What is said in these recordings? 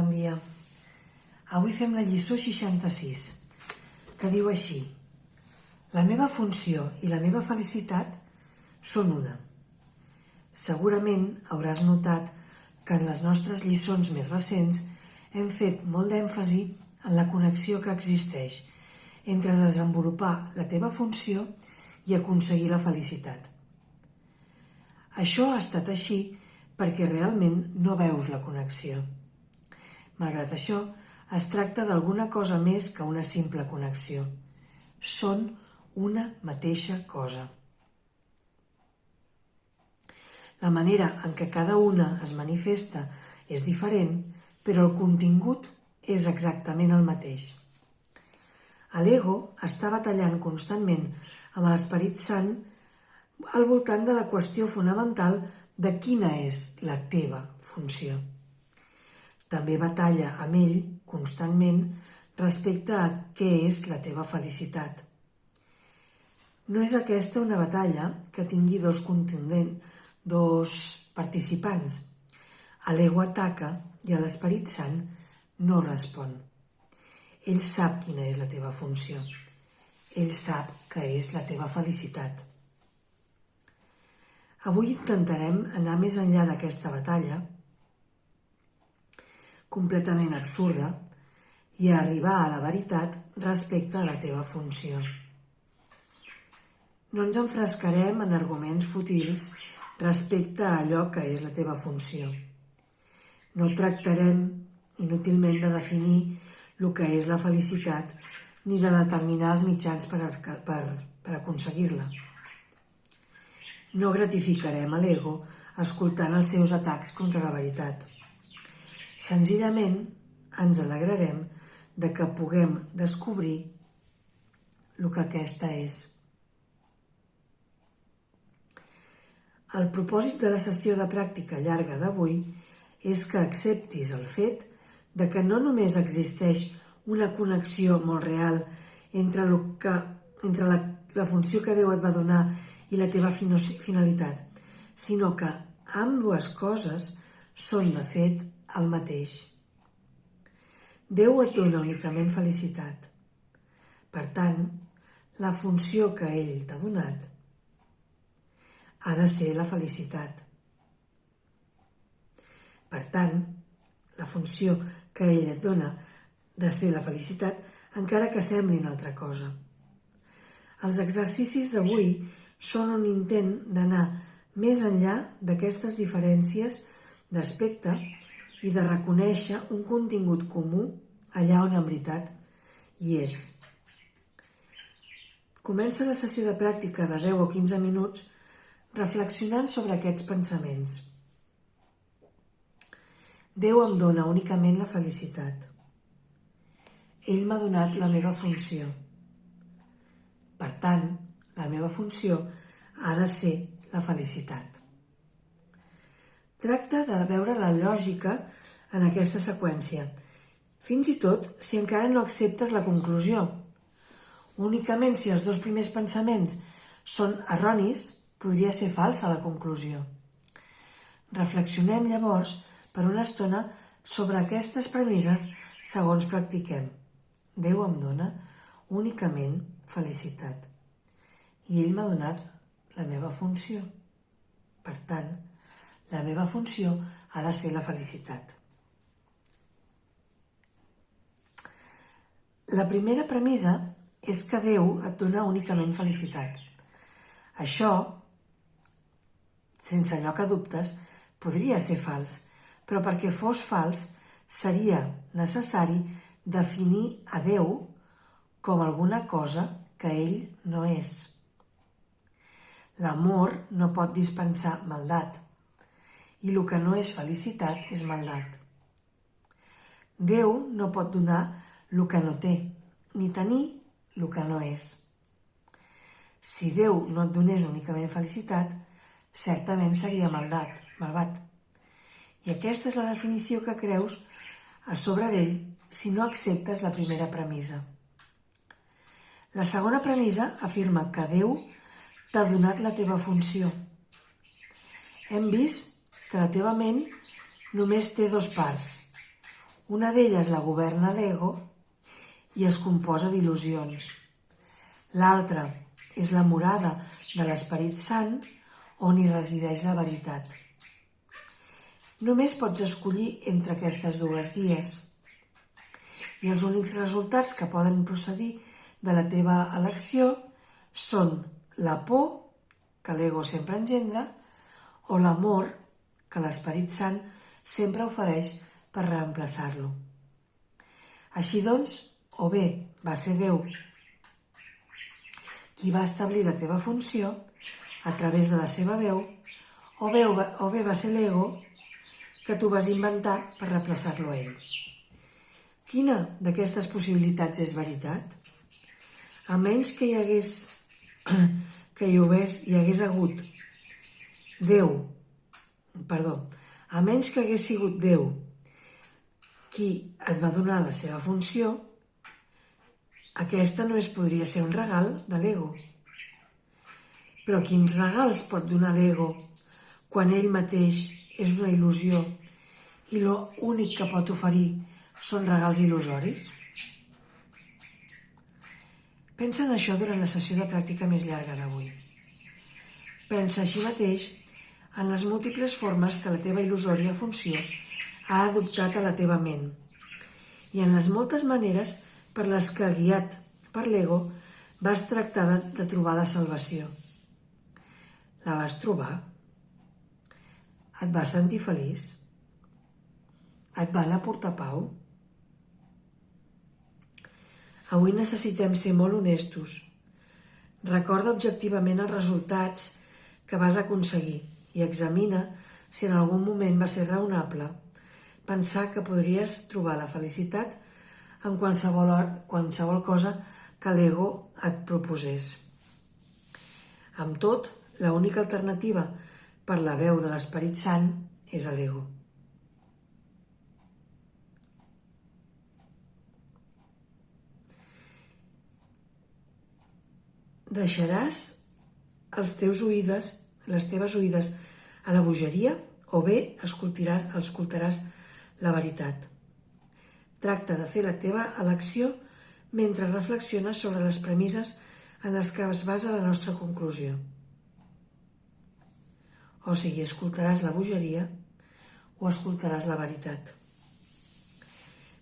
bon dia. Avui fem la lliçó 66, que diu així: la meva funció i la meva felicitat són una. Segurament hauràs notat que en les nostres lliçons més recents hem fet molt d'èmfasi en la connexió que existeix entre desenvolupar la teva funció i aconseguir la felicitat. Això ha estat així perquè realment no veus la connexió. Malgrat això, es tracta d'alguna cosa més que una simple connexió. Són una mateixa cosa. La manera en què cada una es manifesta és diferent, però el contingut és exactament el mateix. L'ego està batallant constantment amb l'Esperit Sant al voltant de la qüestió fonamental de quina és la teva funció. També batalla amb ell constantment respecte a què és la teva felicitat. No és aquesta una batalla que tingui dos participants. L'ego ataca i l'Esperit Sant no respon. Ell sap quina és la teva funció. Ell sap que és la teva felicitat. Avui intentarem anar més enllà d'aquesta batalla completament absurda i arribar a la veritat respecte a la teva funció. No ens enfrescarem en arguments fútils respecte a allò que és la teva funció. No tractarem inútilment de definir el que és la felicitat ni de determinar els mitjans per aconseguir-la. No gratificarem a l'ego escoltant els seus atacs contra la veritat. Senzillament ens alegrarem de que puguem descobrir el que aquesta és. El propòsit de la sessió de pràctica llarga d'avui és que acceptis el fet de que no només existeix una connexió molt real entre la funció que Déu et va donar i la teva finalitat, sinó que ambdues coses són, de fet, el mateix. Déu et dona únicament felicitat. Per tant, la funció que ell t'ha donat ha de ser la felicitat. Per tant, la funció que ell et dona de ser la felicitat, encara que sembli una altra cosa. Els exercicis d'avui són un intent d'anar més enllà d'aquestes diferències d'aspecte i de reconèixer un contingut comú allà on en veritat hi és. Comença la sessió de pràctica de 10 o 15 minuts reflexionant sobre aquests pensaments. Déu em dona únicament la felicitat. Ell m'ha donat la meva funció. Per tant, la meva funció ha de ser la felicitat. Tracta de veure la lògica en aquesta seqüència, fins i tot si encara no acceptes la conclusió. Únicament si els dos primers pensaments són erronis, podria ser falsa la conclusió. Reflexionem llavors per una estona sobre aquestes premisses segons practiquem. Déu em dona únicament felicitat i ell m'ha donat la meva funció. Per tant, la meva funció ha de ser la felicitat. La primera premissa és que Déu et dona únicament felicitat. Això, sense lloc a dubtes, podria ser fals, però perquè fos fals seria necessari definir a Déu com alguna cosa que ell no és. L'amor no pot dispensar maldat, i el que no és felicitat és maldat. Déu no pot donar el que no té, ni tenir el que no és. Si Déu no et donés únicament felicitat, certament seria malvat. I aquesta és la definició que creus a sobre d'ell si no acceptes la primera premissa. La segona premissa afirma que Déu t'ha donat la teva funció. Hem vist que la teva ment només té dos parts, Una d'elles la governa l'ego i es composa d'il·lusions. L'altra és la morada de l'Esperit Sant on hi resideix la veritat. Només pots escollir entre aquestes dues guies i els únics resultats que poden procedir de la teva elecció són la por, que l'ego sempre engendra, o l'amor, que l'Esperit Sant sempre ofereix per reemplaçar-lo. Així doncs, o bé va ser Déu qui va establir la teva funció a través de la seva veu, o bé va ser l'ego que tu vas inventar per reemplaçar-lo a ell. Quina d'aquestes possibilitats és veritat? A menys que hi hagués hagut Déu, a menys que hagués sigut Déu qui et va donar la seva funció, aquesta només podria ser un regal de l'ego. Però quins regals pot donar l'ego quan ell mateix és una il·lusió i l'únic que pot oferir són regals il·lusoris? Pensa en això durant la sessió de pràctica més llarga d'avui. Pensa així mateix en les múltiples formes que la teva il·lusòria funció ha adoptat a la teva ment i en les moltes maneres per les que, guiat per l'ego, vas tractar de trobar la salvació. La vas trobar? Et vas sentir feliç? Et van aportar pau? Avui necessitem ser molt honestos. Recorda objectivament els resultats que vas aconseguir i examina si en algun moment va ser raonable pensar que podries trobar la felicitat en qualsevol cosa que l'ego et proposés. Amb tot, l'única alternativa per la veu de l'Esperit Sant és l'ego. Deixaràs les teves oïdes a la bogeria o bé escoltaràs la veritat. Tracta de fer la teva elecció mentre reflexiones sobre les premisses en les que es basa la nostra conclusió. O sigui, escoltaràs la bogeria o escoltaràs la veritat.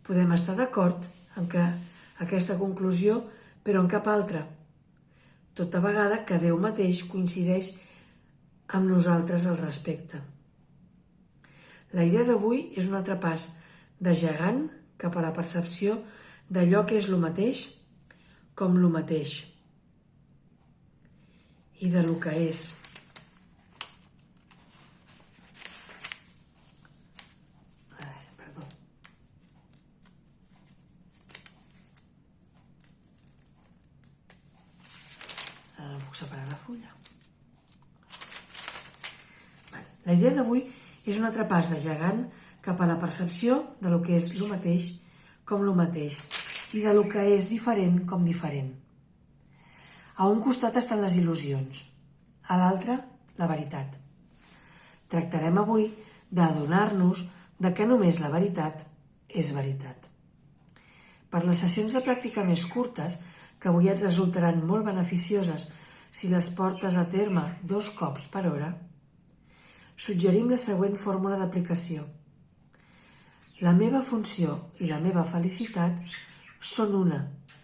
Podem estar d'acord en aquesta conclusió, però en cap altra, tota vegada que Déu mateix coincideix amb nosaltres al respecte. La idea d'avui és un altre pas de gegant cap a la percepció d'allò que és lo mateix com lo mateix i de lo que és. Ara no puc separar la fulla. La idea d'avui és un altre pas de gegant cap a la percepció de lo que és lo mateix com lo mateix i de lo que és diferent com diferent. A un costat estan les il·lusions, a l'altre la veritat. Tractarem avui d'adonar-nos de que només la veritat és veritat. Per les sessions de pràctica més curtes, que avui et resultaran molt beneficioses si les portes a terme 2 cops per hora, suggerim la següent fórmula d'aplicació. La meva funció i la meva felicitat són una,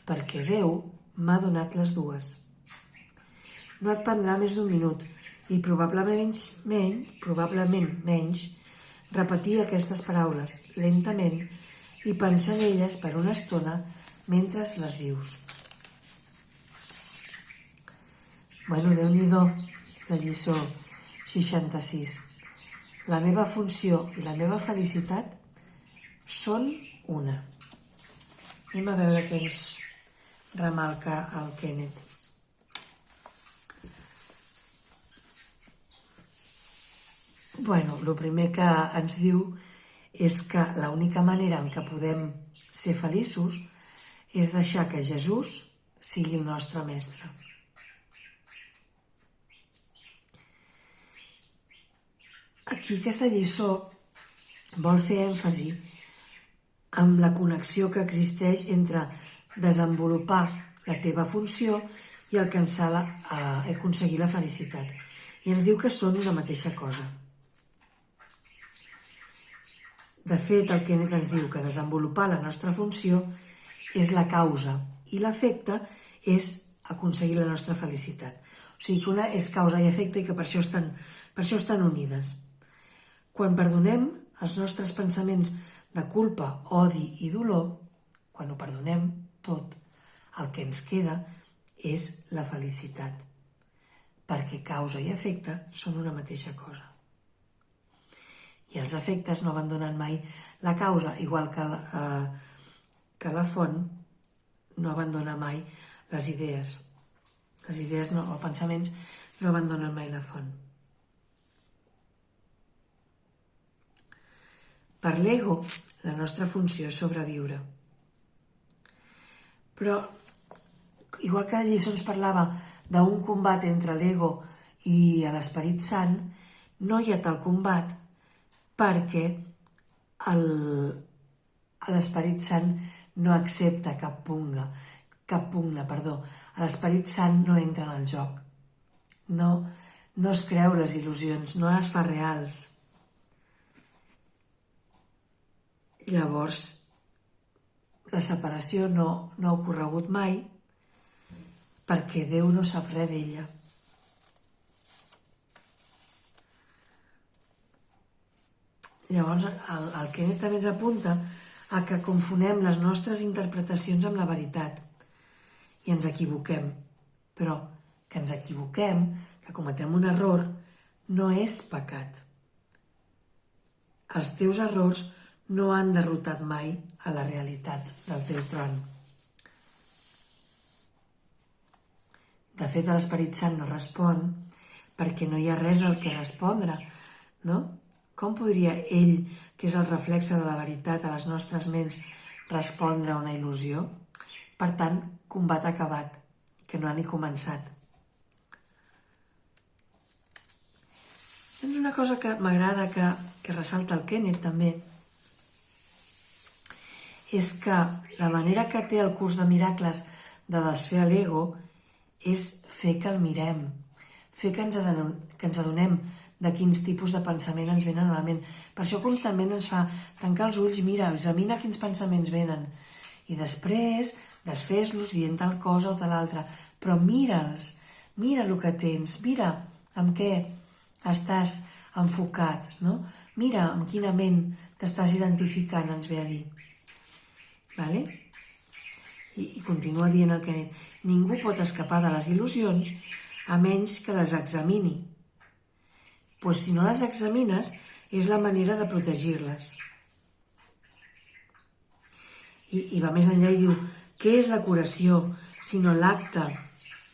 perquè Déu m'ha donat les dues. No et prendrà més d'1 minut i probablement menys repetir aquestes paraules lentament i pensar en elles per una estona mentre les dius. Déu-n'hi-do, la lliçó 66. La meva funció i la meva felicitat són una. Anem a veure què ens remarca el Kenneth. El primer que ens diu és que l'única manera en què podem ser feliços és deixar que Jesús sigui el nostre mestre. Aquí aquesta lliçó vol fer èmfasi amb la connexió que existeix entre desenvolupar la teva funció i aconseguir la felicitat. I ens diu que són una mateixa cosa. De fet, el Kenneth ens diu que desenvolupar la nostra funció és la causa i l'efecte és aconseguir la nostra felicitat. O sigui que una és causa i efecte i que per això estan unides. Quan perdonem els nostres pensaments de culpa, odi i dolor, quan ho perdonem tot, el que ens queda és la felicitat, perquè causa i efecte són una mateixa cosa. I els efectes no abandonen mai la causa, igual que la font no abandona mai les idees. Les idees no, els pensaments no abandonen mai la font. Per l'ego, la nostra funció és sobreviure. Però, igual que la lliçó ens parlava d'un combat entre l'ego i l'Esperit Sant, no hi ha tal combat perquè l'Esperit Sant no accepta cap pugna. L'Esperit Sant no entra en el joc. No es creu les il·lusions, no les fa reals. Llavors, la separació no ha ocorregut mai perquè Déu no sap res d'ella. Llavors, el Kenneth també ens apunta a que confonem les nostres interpretacions amb la veritat i ens equivoquem. Però que ens equivoquem, que cometem un error, no és pecat. Els teus errors no han derrotat mai a la realitat del teu tron. De fet, l'Esperit Sant no respon perquè no hi ha res al que respondre, no? Com podria ell, que és el reflexe de la veritat a les nostres ments, respondre a una il·lusió? Per tant, combat acabat, que no ha ni començat. Doncs una cosa que m'agrada que ressalta el Kenneth també és que la manera que té el curs de miracles de desfer l'ego és fer que el mirem, fer que ens adonem de quins tipus de pensament ens venen a la ment. Per això constantment ens fa tancar els ulls, mira, examina quins pensaments venen i després desfés-los dient tal cosa o tal altra, però mira'ls, mira el que tens, mira amb què estàs enfocat, no? Mira amb quina ment t'estàs identificant, ens ve a dir. Vale? I continua dient el Kenneth, ningú pot escapar de les il·lusions a menys que les examini. Pues si no les examines, és la manera de protegir-les. I va més enllà i diu, què és la curació, sinó l'acte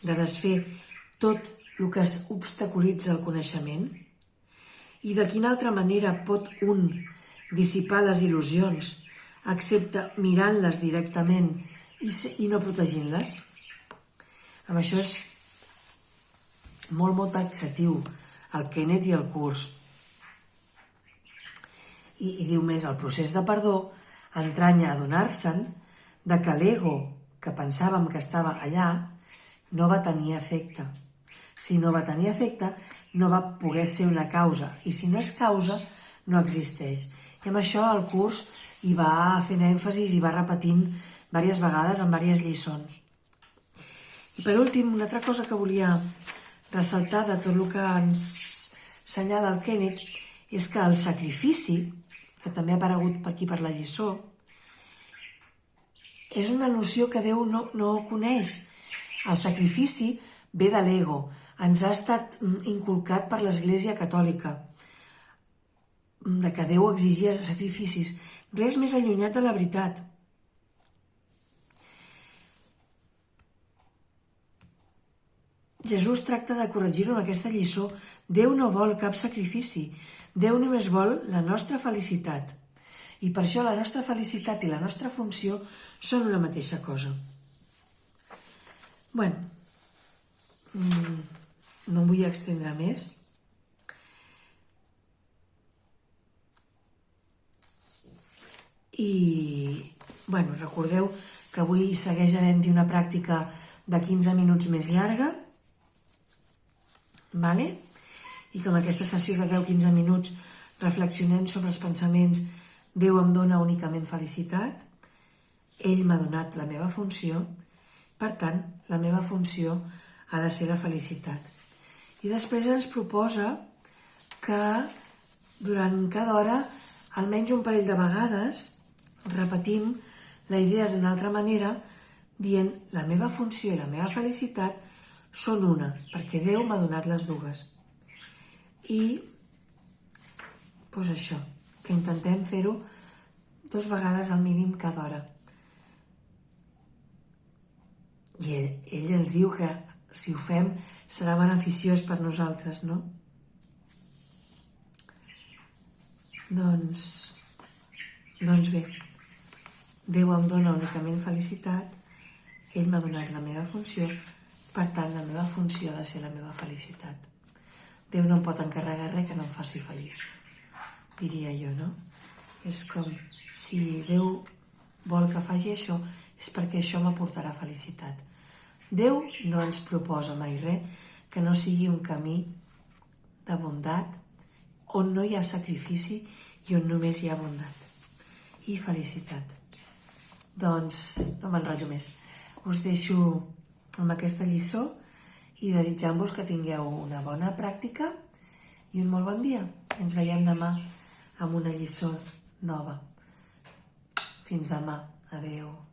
de desfer tot el que obstaculitza el coneixement? I de quina altra manera pot un dissipar les il·lusions, excepte mirant-les directament i no protegint-les? Amb això és molt taxatiu el Kenneth i el curs. I diu més, el procés de perdó entranya adonar-se'n de que l'ego que pensàvem que estava allà no va tenir efecte. Si no va tenir efecte, no va poder ser una causa. I si no és causa, no existeix. I amb això el curs hi va fent èmfasis i va repetint diverses vegades en diverses lliçons. I per últim, una altra cosa que volia ressaltar de tot el que ens senyala el Kenneth és que el sacrifici, que també ha aparegut per aquí per la lliçó, és una noció que Déu no coneix. El sacrifici ve de l'ego, ens ha estat inculcat per l'Església Catòlica, de que Déu exigia sacrificis. Res més allunyat de la veritat. Jesús tracta de corregir-ho en aquesta lliçó. Déu no vol cap sacrifici. Déu només vol la nostra felicitat. I per això la nostra felicitat i la nostra funció són una mateixa cosa. Bueno, no em vull extendre més. I, recordeu que avui segueix havent-hi una pràctica de 15 minuts més llarga, vale? I que amb aquesta sessió de 10-15 minuts reflexionem sobre els pensaments Déu em dona únicament felicitat, ell m'ha donat la meva funció, per tant, la meva funció ha de ser la felicitat. I després ens proposa que durant cada hora, almenys un parell de vegades, repetim la idea d'una altra manera, dient la meva funció i la meva felicitat són una, perquè Déu m'ha donat les dues. I, doncs això, que intentem fer-ho 2 vegades al mínim cada hora. I ell ens diu que si ho fem serà beneficiós per nosaltres, no? Doncs bé, Déu em dona únicament felicitat, ell m'ha donat la meva funció, per tant la meva funció ha de ser la meva felicitat. Déu no em pot encarregar res que no em faci feliç, diria jo, no? És com si Déu vol que faci això, és perquè això m'aportarà felicitat. Déu no ens proposa mai res que no sigui un camí de bondat, on no hi ha sacrifici i on només hi ha bondat i felicitat. Doncs no m'enrotllo més. Us deixo amb aquesta lliçó i desitjant-vos que tingueu una bona pràctica i un molt bon dia. Ens veiem demà amb una lliçó nova. Fins demà. Adeu.